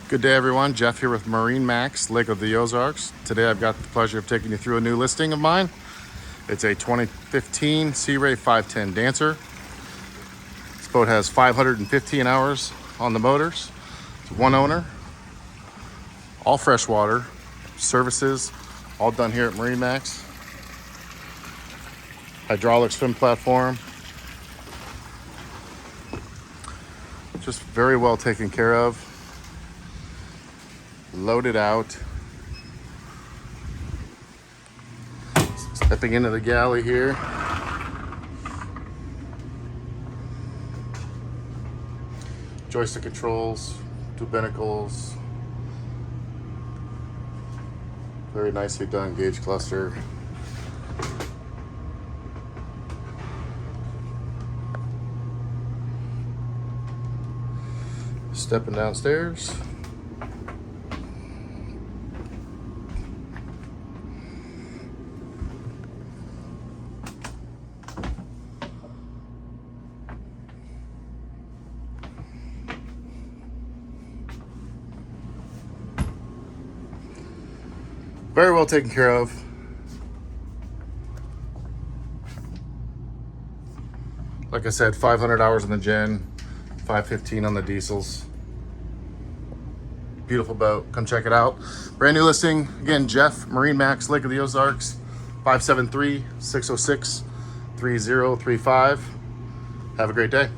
Good day, everyone. Jeff here with MarineMax, Lake of the Ozarks. Today I've got the pleasure of taking you through a new listing of mine. It's a 2015 Sea Ray 510 Dancer. This boat has 515 hours on the motors. It's one owner, all freshwater, services, all done here at MarineMax. Hydraulic swim platform. Just very well taken care of. Loaded out. Stepping into the galley here. Joystick controls, two binnacles. Very nicely done gauge cluster. Stepping downstairs. Very well taken care of. Like I said, 500 hours on the gen, 515 on the diesels. Beautiful boat. Come check it out. Brand new listing. Again, Jeff, MarineMax, Lake of the Ozarks, 573-606-3035. Have a great day.